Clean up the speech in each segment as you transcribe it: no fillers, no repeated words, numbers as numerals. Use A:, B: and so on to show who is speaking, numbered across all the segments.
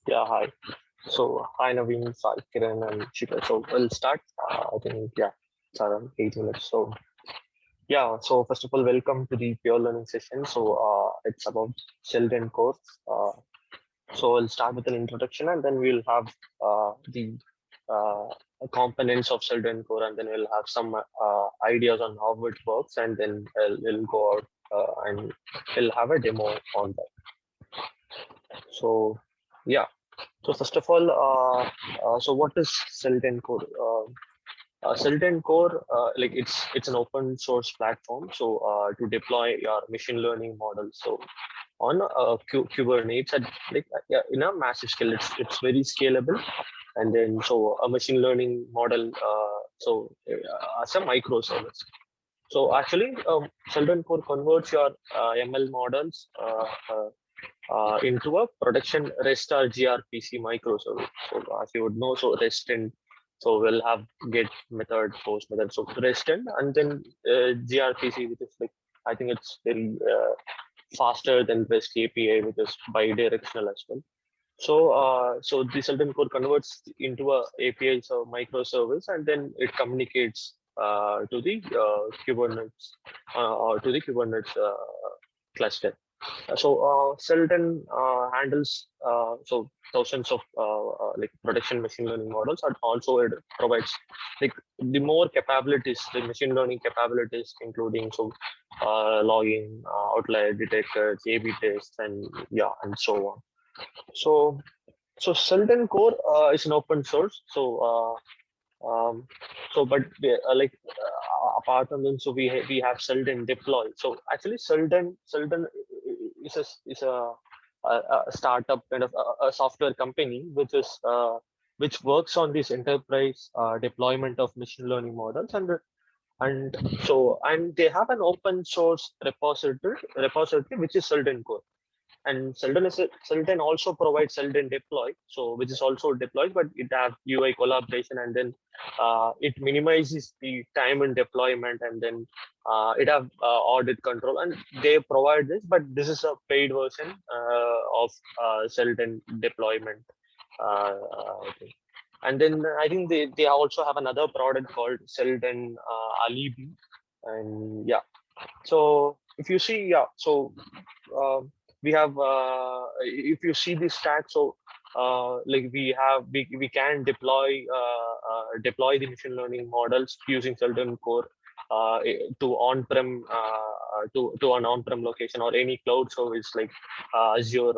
A: Yeah, hi. So, hi Naveen, Sai, Kiran, and Shikar. So, we'll start. I think, yeah, it's around 8 minutes. So, yeah, so first of all, welcome to the pure learning session. So, it's about Sheldon Core. Uh, so, we'll start with an introduction and then we'll have the uh, components of Sheldon Core and then we'll have some ideas on how it works and then we'll go out and we'll have a demo on that. So, yeah. So first of all, so what is Seldon Core? Seldon Core, like it's an open source platform. So to deploy your machine learning models. So on Kubernetes, at yeah, in a massive scale, it's very scalable. And then so a machine learning model, as a microservice. So actually, Seldon Core converts your ML models into a production REST or gRPC microservice. So as you would know, so REST and so we'll have get method, post method. So REST and then gRPC, which is like I think it's very faster than REST API, which is bidirectional as well. So the Seldon Core converts into a API so microservice, and then it communicates to the Kubernetes or to the Kubernetes cluster. Seldon handles thousands of like production machine learning models, and also it provides like the more capabilities, the machine learning capabilities, including logging, outlier detectors, A/B tests, and yeah, and so on. So Seldon Core is an open source. But apart from them, so we have Seldon deploy. So actually, Seldon is a startup kind of a software company which works on this enterprise deployment of machine learning models and they have an open source repository which is Seldon Core. And Seldon also provides Seldon deploy, so which is also deployed, but it have UI collaboration, and then it minimizes the time in deployment, and then it have audit control, and they provide this, but this is a paid version of Seldon deployment. Thing. And then I think they also have another product called Seldon Alibi, and yeah. So if you see, yeah, so uh, we have if you see this stack, so like we can deploy the machine learning models using Seldon Core to on-prem to an on-prem location or any cloud service like Azure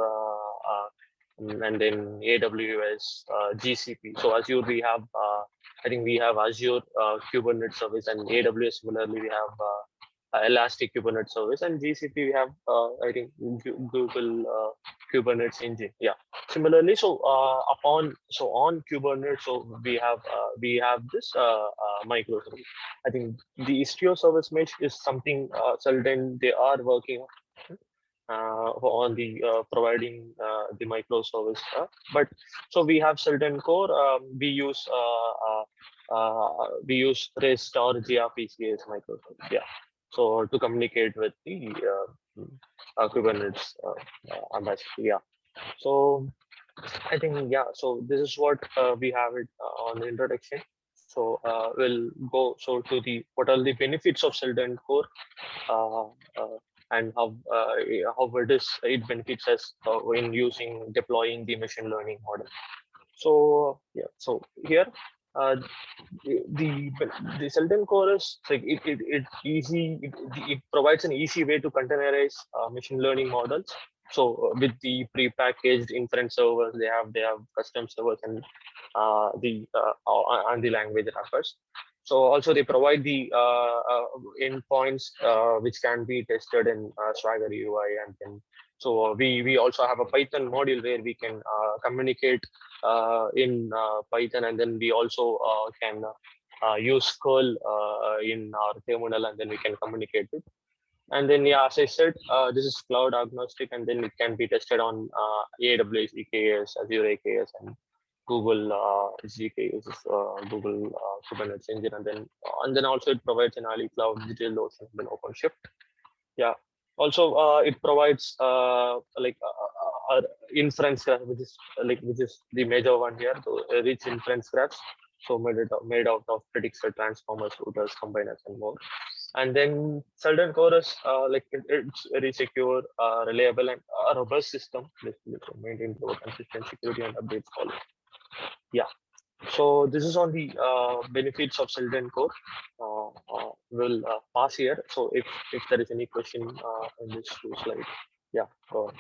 A: and then AWS, GCP. So Azure we have I think we have Azure Kubernetes service, and AWS similarly we have Elastic Kubernetes service, and GCP we have I think Google Kubernetes engine. Yeah. Similarly, on Kubernetes, so we have this microservice. I think the Istio service mesh is something Seldon they are working on the providing the microservice. But so we have Seldon Core. We use REST or gRPC as microservice. Yeah. So to communicate with the Kubernetes ambassador. Yeah. So I think yeah. So this is what we have it on the introduction. So we'll go to the what are the benefits of Seldon Core uh, uh, and how it benefits us when using deploying the machine learning model. So yeah, so here uh, the the Seldon Core is like it provides an easy way to containerize machine learning models. So with the prepackaged inference servers, they have custom servers and the language wrappers. So also they provide the endpoints which can be tested in Swagger UI, and then so we also have a Python module where we can communicate in Python, and then we also can use curl in our terminal, and then we can communicate it. And then, yeah, as I said, this is cloud agnostic, and then it can be tested on AWS EKS, Azure AKS, and Google GK, which is Google Kubernetes engine, and then also it provides an Ali Cloud, DigitalOcean, and then OpenShift. Yeah. Also, it provides inference graph, which is the major one here, so rich inference graphs. So made out of predictor, transformers, routers, combiners, and more. And then Seldon Core is it's very secure, reliable, and robust system, basically, so maintained through consistent security and updates all. Yeah. So this is on the benefits of Seldon Core. We'll pass here. So if there is any question in this slide, yeah, go on.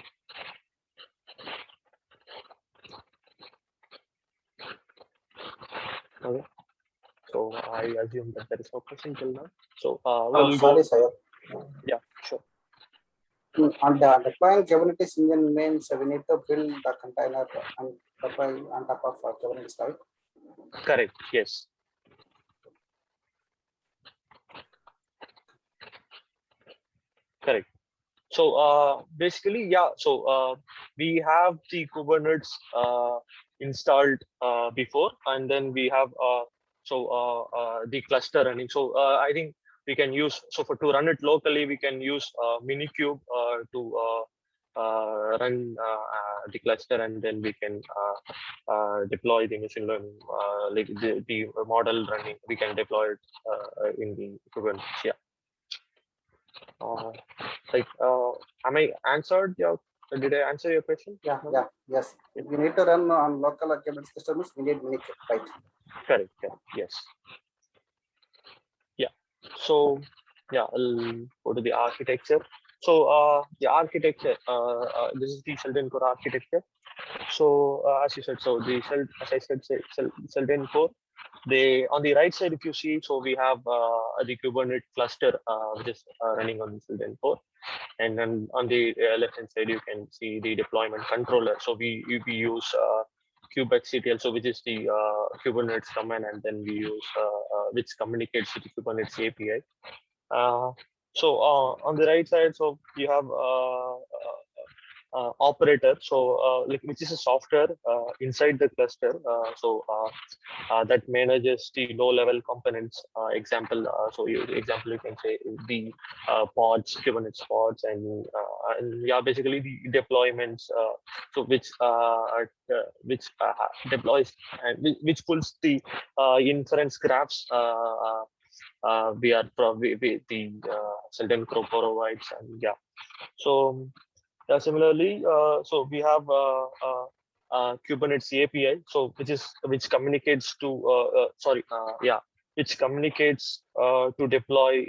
A: Okay. So I assume that there is no question till now. So we'll
B: sorry,
A: go.
B: sir.
A: Yeah, sure.
B: On the deploying Kubernetes engine means we need to build the container and deploy on top of Kubernetes, right?
A: Correct. Yes. Correct. So basically, yeah. So we have the Kubernetes installed before, and then we have the cluster running. So I think we can use, so to run it locally, we can use Minikube to run the cluster, and then we can deploy the machine learning, like the model running. We can deploy it in the Kubernetes. Yeah. Am I answered your? Did I answer your question?
B: Yeah. Yes. If we need to run on local Kubernetes customers, we need Minikube, right?
A: Correct. Yes. Yeah. So yeah, I'll go to the architecture. So the architecture, this is the Seldon Core architecture. So as you said, so as I said, Seldon Core. They, on the right side, if you see, so we have the Kubernetes cluster, which is running on the Seldon Core. And then on the left hand side, you can see the deployment controller. So we use kubectl, so which is the Kubernetes command, and then we use which communicates with the Kubernetes API. So on the right side, so you have operator, so which is a software inside the cluster, that manages the low level components. Example, you can say the pods, Kubernetes pods, and yeah, basically the deployments, so which deploys and which pulls the inference graphs the Seldon Core provides. And yeah, so similarly, so we have Kubernetes API, so which communicates to which communicates to deploy,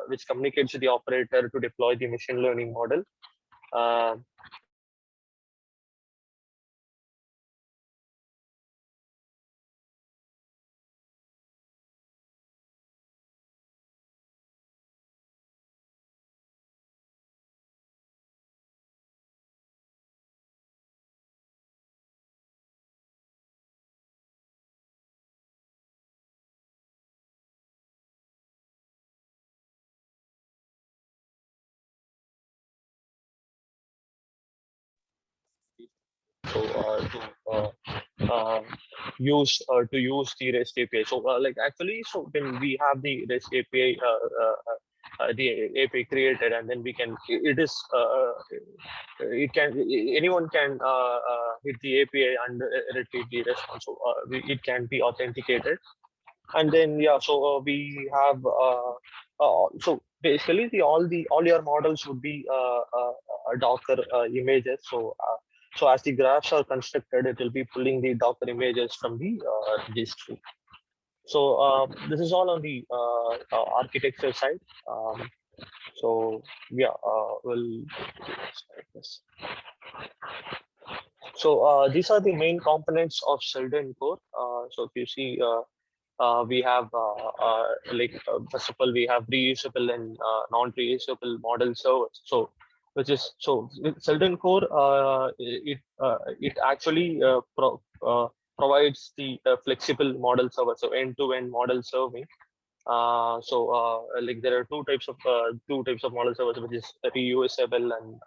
A: which communicates to the operator to deploy the machine learning model. So use the REST API. So actually, so when we have the REST API, the API created, and then we can, anyone can hit the API and retrieve the response. So it can be authenticated. And then yeah, so we have so basically all your models would be Docker images. So as the graphs are constructed, it will be pulling the Docker images from the registry. So this is all on the architecture side. So yeah, we'll start this. So these are the main components of Seldon Core. So if you see, we have first of all, we have reusable and non-reusable model servers. So which is, so with Seldon Core, it actually provides the flexible model server, so end-to-end model serving. There are two types of model servers, which is reusable and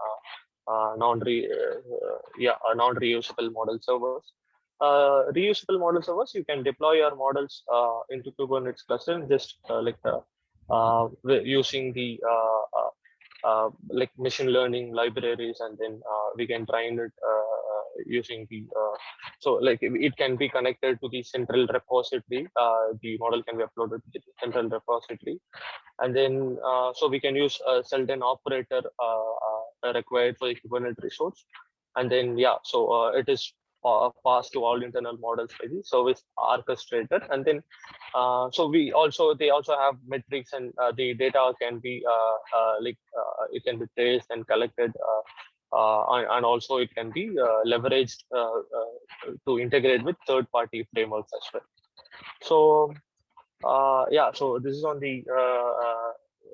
A: non-reusable model servers. Reusable model servers, you can deploy your models into Kubernetes cluster, just using the like machine learning libraries, and then we can train it using the so like it can be connected to the central repository. The model can be uploaded to the central repository, and then so we can use a Seldon operator required for the Kubernetes resource, and then yeah, so it is passed to all internal models by the service orchestrator, and then so they also have metrics, and the data can be it can be traced and collected, and also it can be leveraged to integrate with third-party frameworks as well. So yeah, so this is on the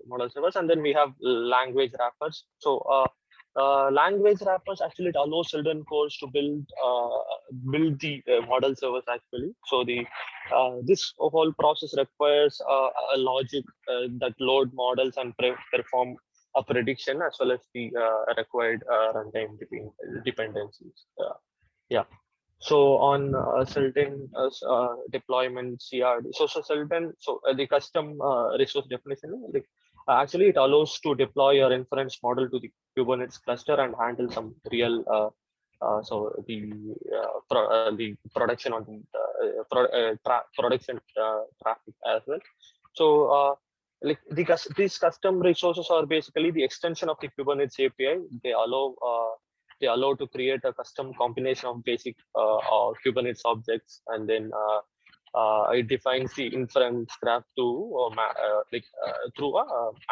A: model servers, and then we have language wrappers. So language wrappers actually it allows Seldon cores to build the model servers actually. So the this whole process requires a logic that load models and perform a prediction, as well as the required runtime dependencies. Yeah. So on Seldon deployment CRD, so Seldon, so the custom resource definition, like actually it allows to deploy your inference model to the Kubernetes cluster and handle some real so the production on the production traffic as well. So like these custom resources are basically the extension of the Kubernetes API. They allow to create a custom combination of basic Kubernetes objects, and then it defines the inference graph through a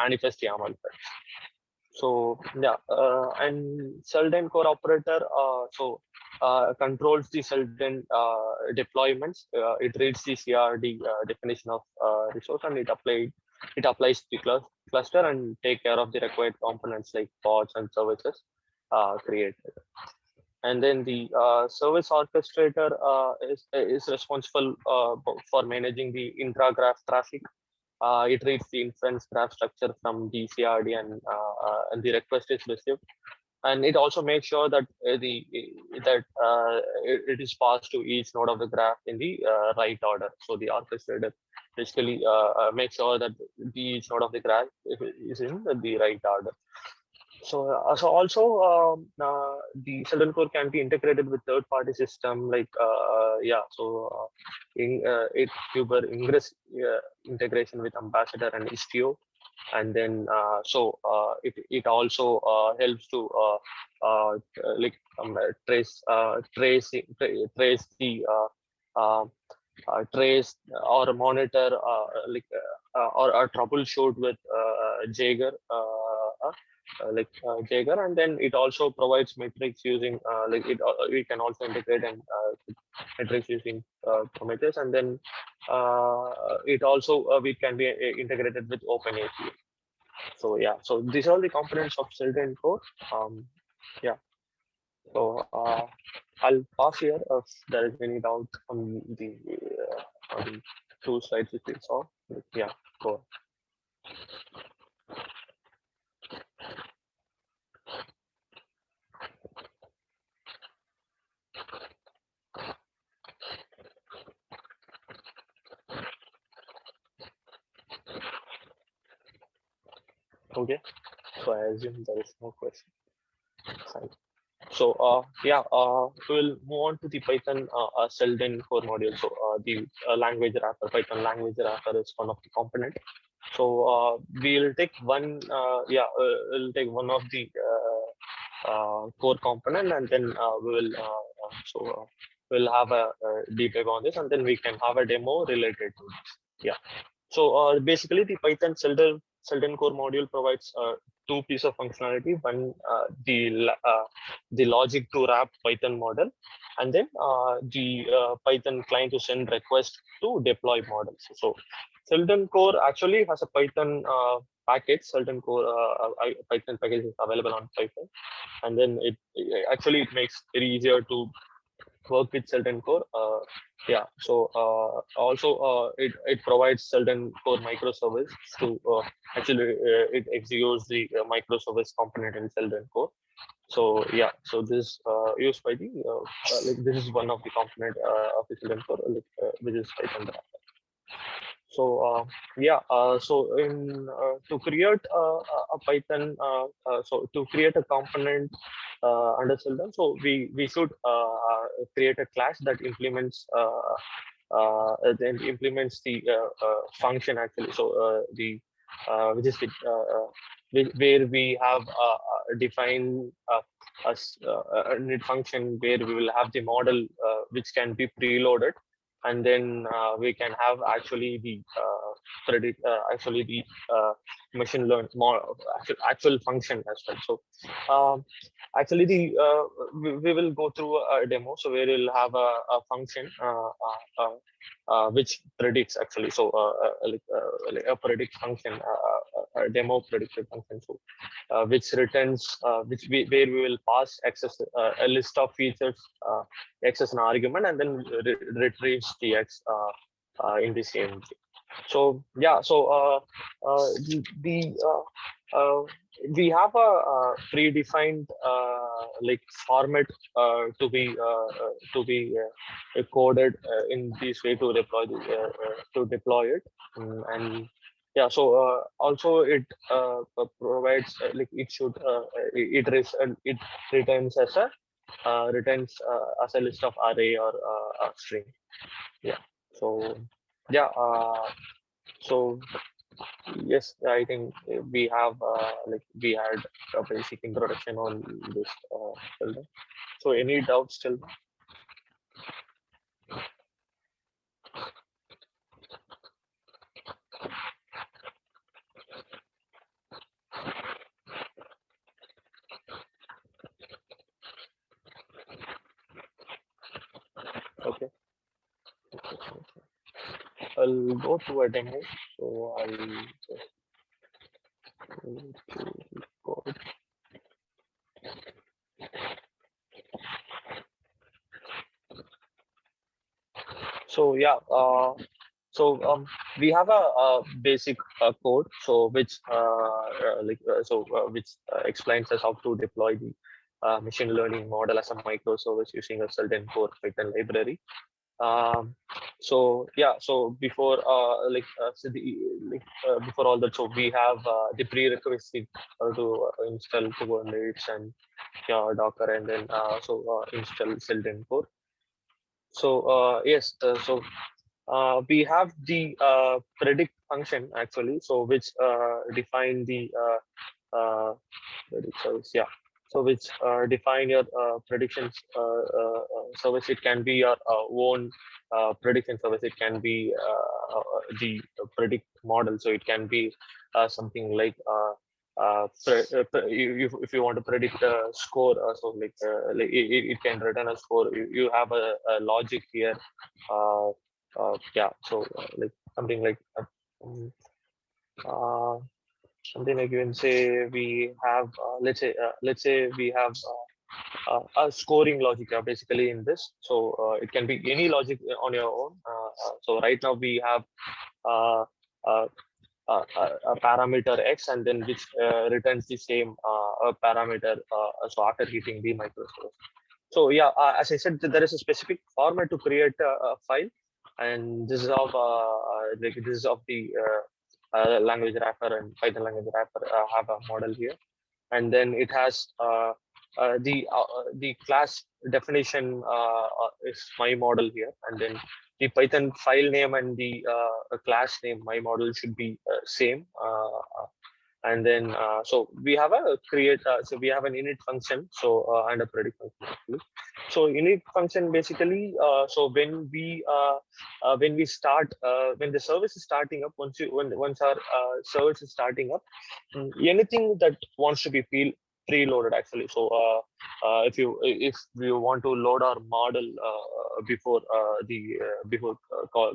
A: manifest YAML file. So yeah, and Seldon core operator controls the Seldon deployments. It reads the CRD definition of resource, and it applies the cluster and take care of the required components like pods and services created. And then the service orchestrator is responsible for managing the intra-graph traffic. It reads the inference graph structure from the CRD, and the request is received. And it also makes sure that it is passed to each node of the graph in the right order. So the orchestrator basically makes sure that each node of the graph is in the right order. So also the Seldon core can be integrated with third-party system like yeah. So it Kuber Ingress integration with Ambassador and Istio, and then it also helps to like trace the trace or monitor or troubleshoot with Jaeger. Jaeger, and then it also provides metrics using we can also integrate and metrics using Prometheus, and then it also we can be integrated with OpenAPI. So yeah, so these are all the components of Seldon Core. Yeah, so I'll pause here if there is any doubt on the two slides which we saw. Yeah, go. Okay, so I assume there is no question. Fine. So yeah, we'll move on to the Python Seldon core module. So the language wrapper, Python language wrapper is one of the component. So we'll take one, we'll take one of the core component, and then we'll have a deep dive on this, and then we can have a demo related to this. Yeah. So basically, the Python Seldon core module provides two pieces of functionality. One, the logic to wrap Python model, and then the Python client to send request to deploy models. So Seldon core actually has a Python package. Seldon core Python package is available on Python, and then it makes it easier to work with Seldon core. Yeah, so also it provides Seldon core microservice to actually it executes the microservice component in Seldon core. So yeah, so this used by the this is one of the component of the Seldon core, which is Python wrapper. Yeah, so in to create a Python, so to create a component under Seldon, so we should create a class that then implements the function actually. So the which is the where we have defined a init function where we will have the model which can be preloaded, and then we can have actually the predict actually the machine learn more actual function as well. So actually the we will go through a demo, so we will have a function which predicts actually. So like a predict function, a demo predicted function, so which returns where we will pass access a list of features, x as an argument, and then retrieves the x in the same. So yeah, so the we have a, predefined like format to be coded in this way to deploy it. And yeah, so also it provides like it should it returns as a as a list of array or a string. Yeah. So yeah. So yes, I think we have we had a basic introduction on this. Sheldon. So any doubts still? Okay. I'll go to a demo. So I'll just go to code. So yeah. We have a basic code, so which which explains us how to deploy the machine learning model as a microservice using a Seldon Core Python library. Um, so yeah, so before before all that, so we have the prerequisite to install Kubernetes and Docker, and then install Seldon Core. So yes, we have the predict function actually, so which define the predict service, yeah. So which define your predictions service. It can be your own prediction service. It can be the predict model. So it can be something like if you want to predict a score, it can return a score. You have a logic here. Uh, yeah, so something like um, uh, something like you can say we have let's say we have a scoring logic basically in this. So it can be any logic on your own. So right now we have uh, uh, a parameter x, and then which returns the same parameter so after hitting the microservice. So yeah, as I said, there is a specific format to create a file, and this is of this is of the language wrapper, and Python language wrapper have a model here, and then it has the class definition is my model here, and then the Python file name and the class name my model should be same. And then so we have a so we have an init function, so and a predict function actually. So init function basically, so when we start when the service is starting up, once our service is starting up, anything that wants to be preloaded actually. So if we want to load our model before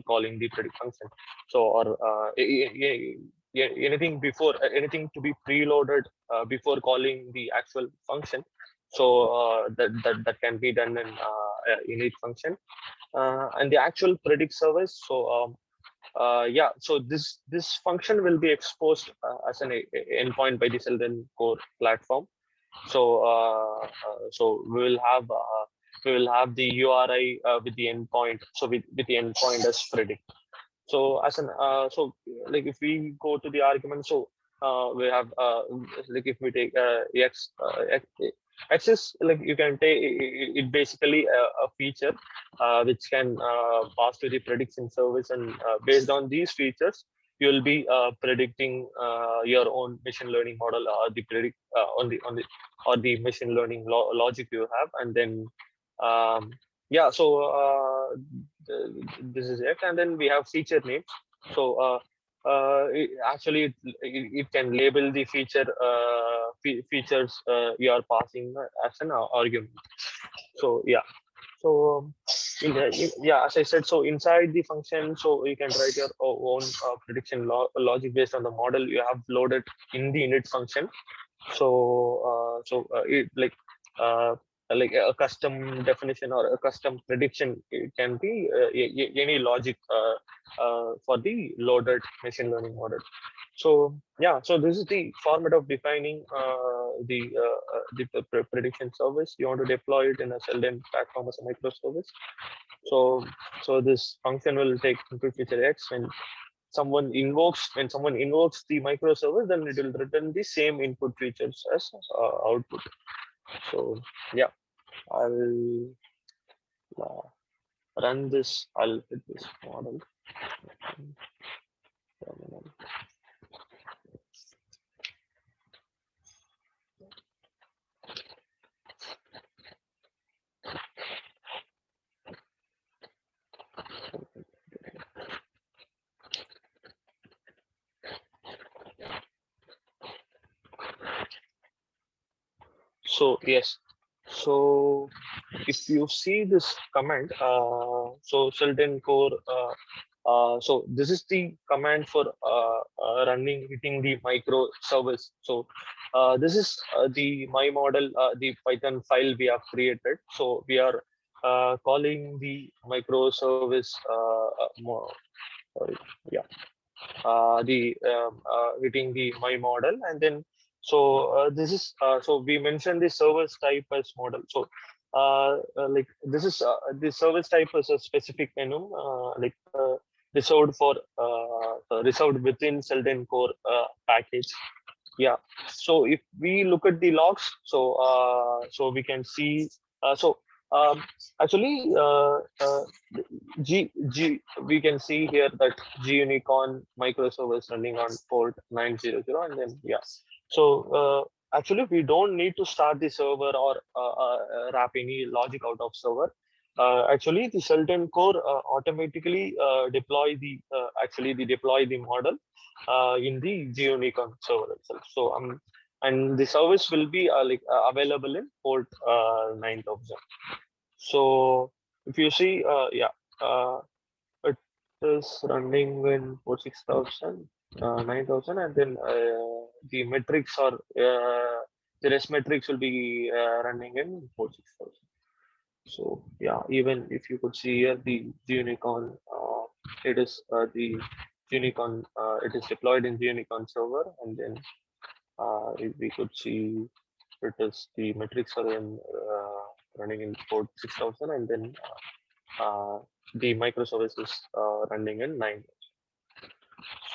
A: calling the predict function, so or anything before anything to be preloaded before calling the actual function, so that can be done in init function, and the actual predict service. So yeah, so this function will be exposed as an endpoint by the Seldon Core platform. So so we will have the URI with the endpoint, so with the endpoint as predict. So as an so like if we go to the argument, so we have like if we take x is like you can take it basically a feature which can pass to the prediction service, and based on these features you will be predicting your own machine learning model, or the predict on the or the machine learning logic you have, and then um, yeah, so this is it, and then we have feature names. So actually it can label the features you are passing as an argument. So yeah, so yeah, as I said, so inside the function, so you can write your own prediction logic based on the model you have loaded in the init function. So it uh, like a custom definition or a custom prediction, it can be any logic for the loaded machine learning model. So yeah, so this is the format of defining the prediction service. You want to deploy it in a Seldon platform as a microservice. So this function will take input feature X. When someone invokes the microservice, then it will return the same input features as output. So yeah, I'll run this. I'll hit this model. So yes, so if you see this command, so Seldon Core, so this is the command for running, hitting the micro service. So this is the my model, the Python file we have created. So we are calling the microservice. Sorry, yeah, the hitting the my model, and then so this is so we mentioned the service type as model. So like this is the service type is a specific enum reserved for reserved within Seldon Core package. Yeah, so if we look at the logs, so we can see so um, actually we can see here that G Unicorn microservice running on port 900, and then yeah. So actually we don't need to start the server or wrap any logic out of server. Actually, the Seldon Core automatically deploy the model in the G Unicorn server itself. So and the service will be available in port 9000. So if you see, it is running in port 6000, 9000, and then the metrics or the rest metrics will be running in port 6000. So yeah, even if you could see here the Unicorn, it is the Unicorn, it is deployed in the Unicorn server, and then if we could see it is the metrics are in running in port 6000, and then the microservice is running in 9.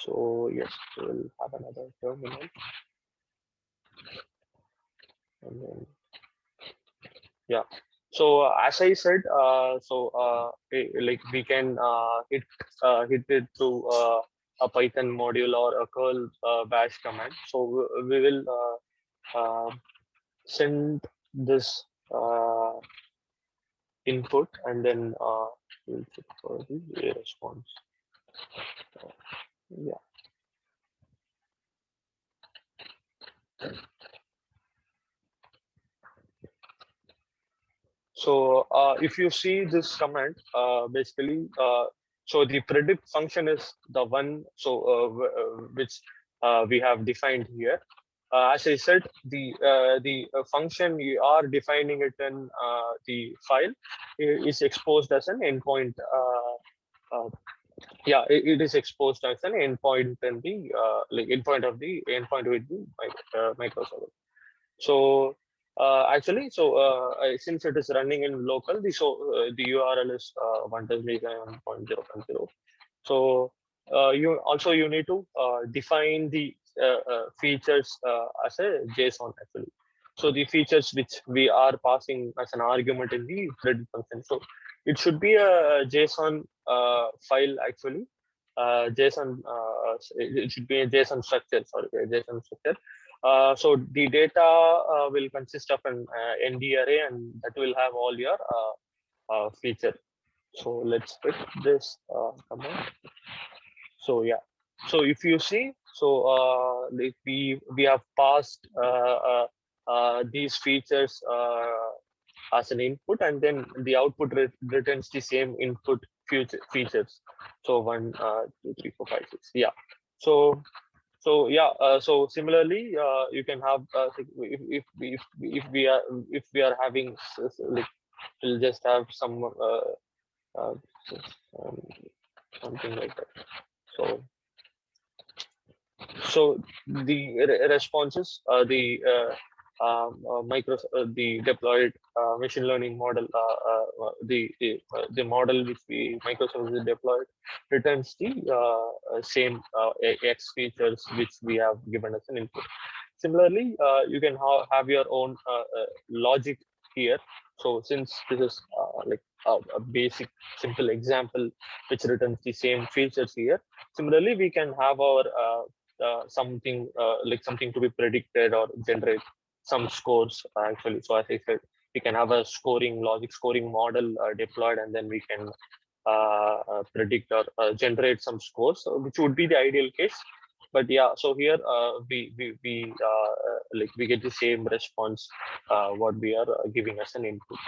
A: So yes, we'll have another terminal, and then yeah. So as I said, like we can hit it through a Python module or a curl bash command. So we will send this input, and then we'll check for the response. Yeah. So if you see this command, basically, so the predict function is the one which we have defined here. As I said, the function you are defining it in the file is exposed as an endpoint. Yeah, it is exposed as an endpoint in the endpoint with the microservice. So actually, so since it is running in local, the URL is 1.0.0.0. So you need to define the features as a JSON actually. So the features which we are passing as an argument in the thread function. So it should be a JSON file actually. JSON it should be a JSON structure. Sorry, a JSON structure. So the data will consist of an ND array, and that will have all your feature. So let's pick this command. So yeah, so if you see, so if we have passed these features as an input, and then the output returns the same input features. So 1 2 3 4 5 6, yeah. So yeah, so similarly you can have if we are having like, we'll just have some uh, um, something like that. So the responses, the deployed machine learning model, the model which the microservices deployed returns the same X features which we have given as an input. Similarly, you can have your own logic here. So since this is like a basic simple example which returns the same features here, similarly we can have our something like something to be predicted or generate some scores actually. So as I said, we can have a logic scoring model deployed, and then we can predict or generate some scores, which would be the ideal case. But yeah, so here we like we get the same response what we are giving as an input.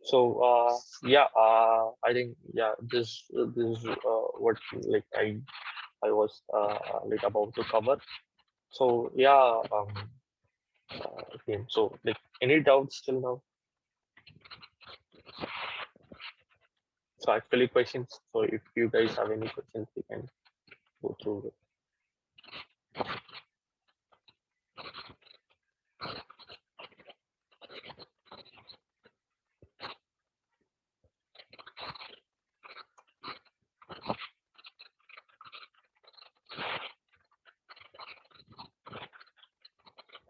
A: So yeah, I think yeah, this is what like I was like about to cover. So yeah, okay. So like any doubts till now? So actually questions. So if you guys have any questions, we can go through it.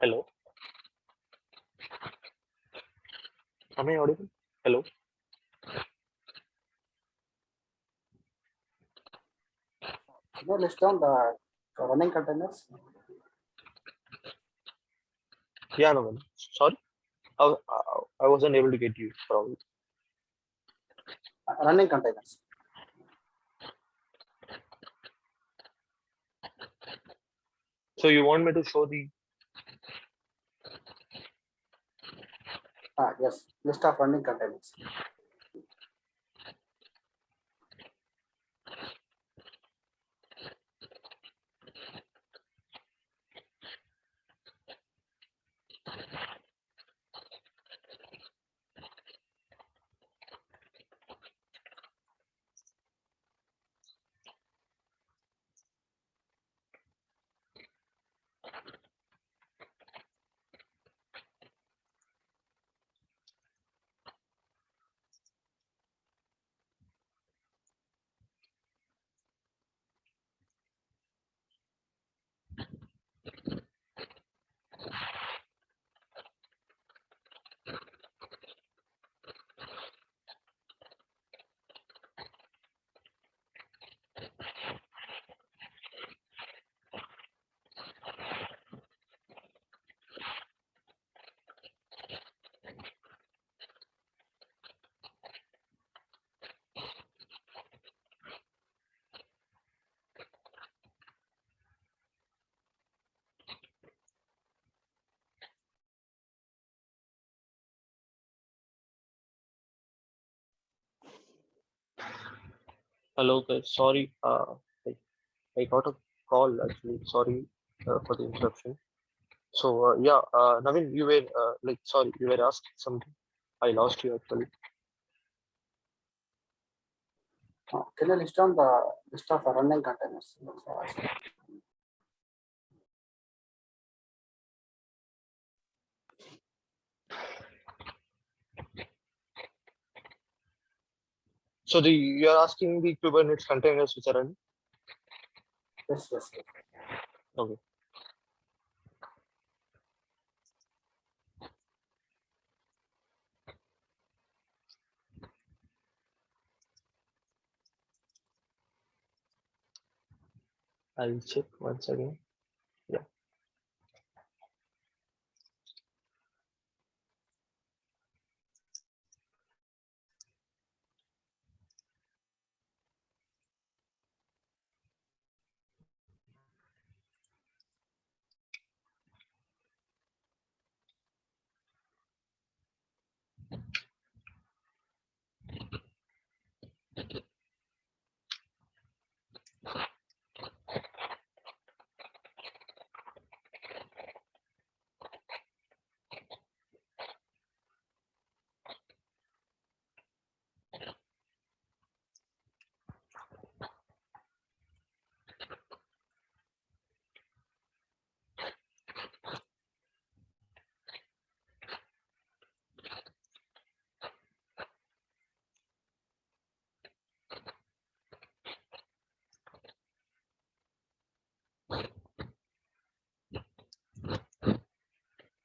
A: Hello, am I audible? Hello.
B: Can you list down the running containers?
A: Yeah, no, man. Sorry, I wasn't able to get you probably.
B: Running containers.
A: So you want me to show the?
B: Yes, list of running containers.
A: Hello, guys. Sorry, I got a call actually. Sorry for the interruption. So yeah, Navin, you were like sorry, you were asking something. I lost you actually.
B: Can you list down the list of running containers?
A: So you're asking the Kubernetes containers which are running?
B: Yes, yes, yes.
A: Okay. I'll check once again. Yeah.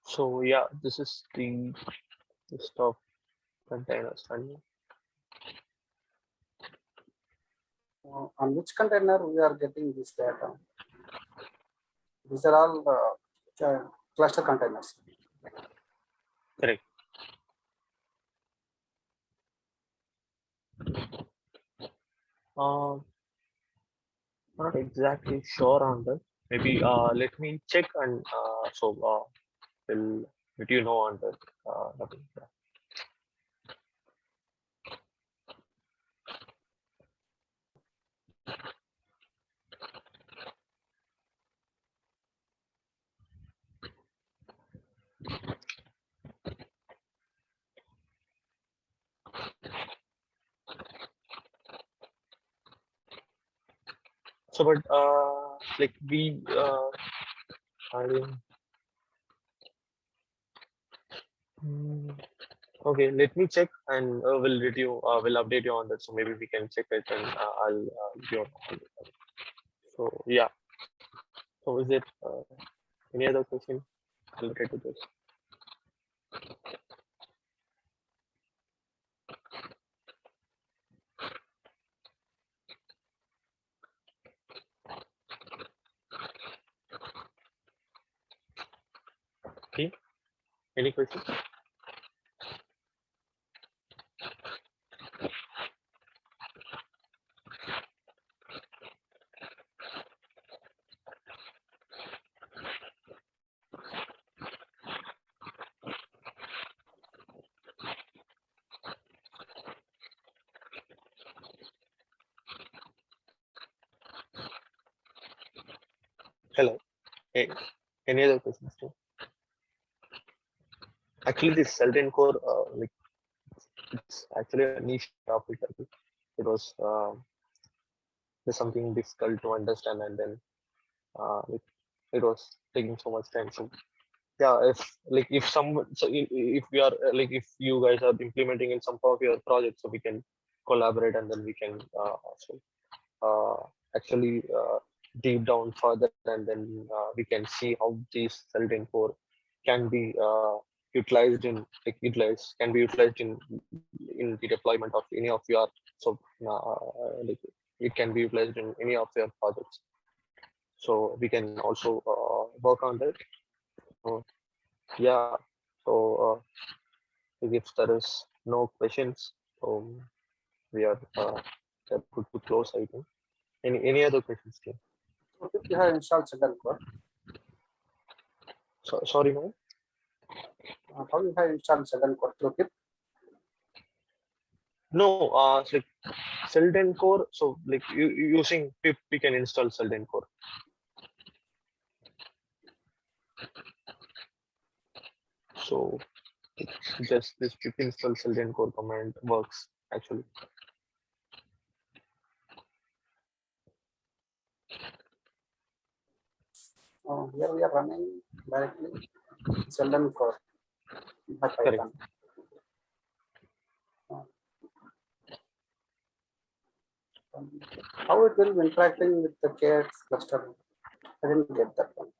A: So yeah, this is the list of containers running.
B: On which container we are getting this data? These are all cluster containers.
A: Correct. Not exactly sure on that. Maybe let me check and we'll let you know on that. Nothing. Yeah. So, but like I mean, hmm, okay, let me check and we'll update you on that. So maybe we can check it and I'll give you on it. So yeah. So is it any other question related to this? Okay. Any questions? Hello. Hey, any other questions too? Actually, this Seldon Core, like it's actually a niche topic. I think it was there's something difficult to understand, and then it was taking so much time. So yeah, if some so if we are if you guys are implementing in some of your projects, so we can collaborate and then we can also actually deep down further and then we can see how this Seldon Core can be utilized in can be utilized in the deployment of any of your so like it can be utilized in any of your projects. So we can also work on that. So yeah. So if there is no questions, we are good to close. I think. Any other questions, team?
B: So if you have installed Seldon Core,
A: So sorry, no.
B: how you have installed Seldon Core through pip?
A: No, it's like Seldon Core. So like using pip, we can install Seldon Core. So just this pip install Seldon Core command works actually.
B: Here we are running directly Seldon Core by
A: Correct.
B: Python. how it will be interacting with the KX cluster? I didn't get that one.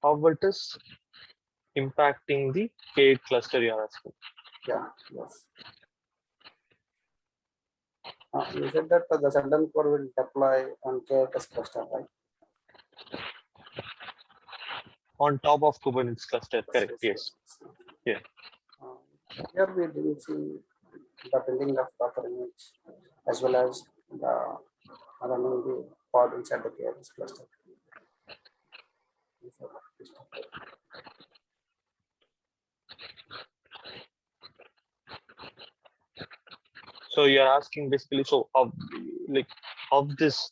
A: How it is impacting the K cluster you are asking?
B: Yeah, yes. You said that the Seldon Core will deploy on KX cluster, right?
A: On top of Kubernetes cluster, correct? Yes. Yeah.
B: Here we didn't see the building of Docker image as well as the running the pod inside the KX cluster.
A: So you're asking basically, so how, like, how this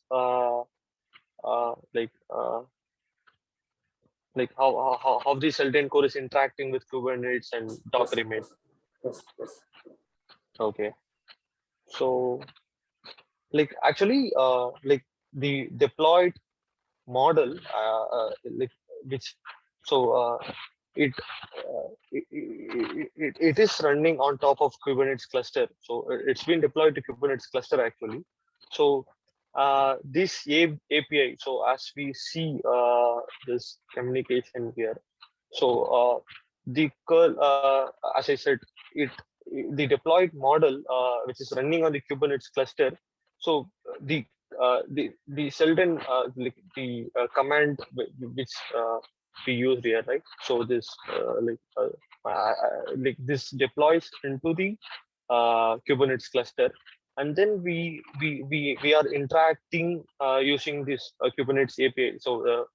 A: like how the Seldon Core is interacting with Kubernetes and Docker image.
B: Yes, yes.
A: Okay. So like actually like the deployed model like which so it, it is running on top of Kubernetes cluster. So it's been deployed to Kubernetes cluster actually. So this API, so as we see this communication here, so the curl, as I said, it the deployed model which is running on the Kubernetes cluster. So the Seldon like the command which we use here, right? So this like this deploys into the Kubernetes cluster, and then we are interacting using this Kubernetes API. So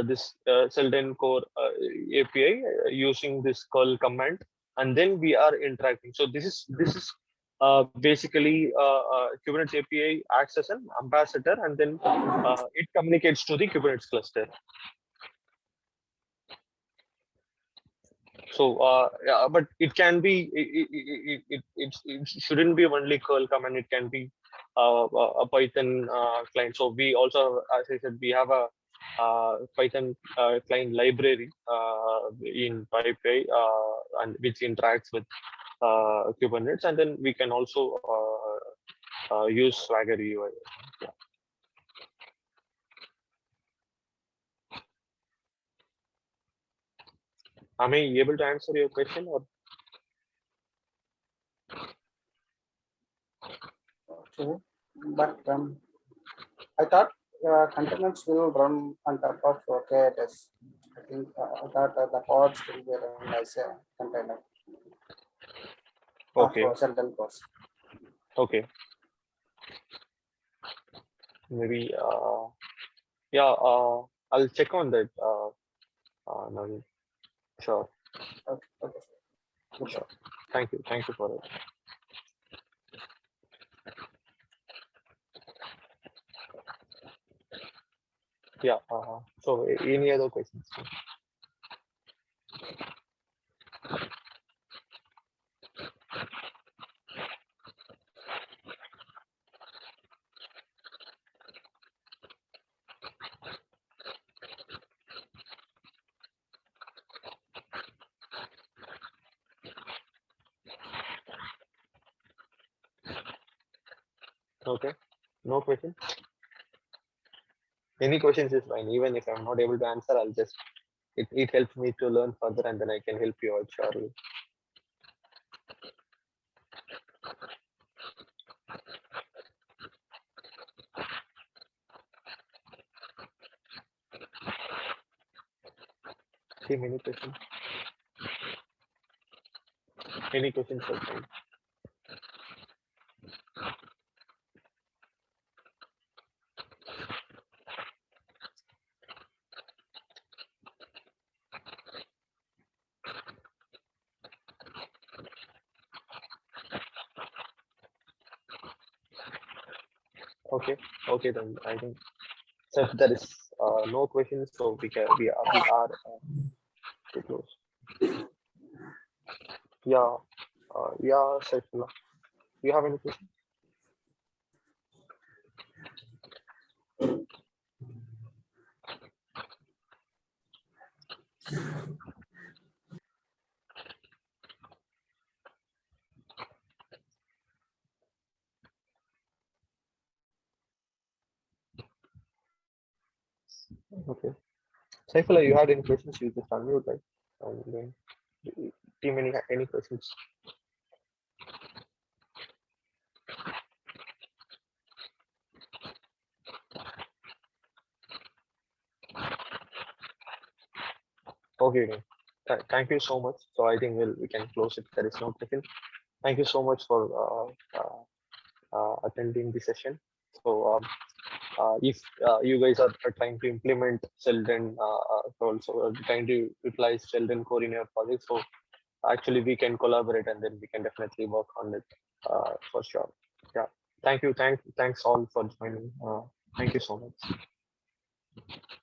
A: this Seldon Core API using this curl command, and then we are interacting. So this is basically Kubernetes API acts as an ambassador, and then it communicates to the Kubernetes cluster. So yeah, but it can be it shouldn't be only curl command. It can be a Python client. So we also, as I said, we have a Python client library in PyPy and which interacts with Kubernetes, and then we can also use Swagger UI. Yeah. Am I able to answer your question? Or
B: Okay, but I thought containers will run on top of KS. I think I thought the pods will be run as a container
A: okay,
B: of Seldon Cores.
A: okay, maybe yeah, I'll check on that. Naveen. Sure,
B: Okay, okay. Good.
A: sure. Thank you for it. Yeah. So any other questions? Okay. No question. Any questions is fine. Even if I'm not able to answer, I'll just it helps me to learn further, and then I can help you out surely. See, many questions. Any questions are fine. Okay. Okay, then I think so. If there is no questions, so we are to close. Yeah. Yeah, Saifullah. Do you have any questions? Saifullah, you had any questions? You just unmute, right? And then, team, any questions? Okay, then. Thank you so much. So I think we can close it. There is no question. Thank you so much for attending the session. So if you guys are trying to implement Sheldon, also trying to utilize Sheldon core in your project, so actually we can collaborate and then we can definitely work on it for sure. Yeah. Thank you. Thanks all for joining. Thank you so much.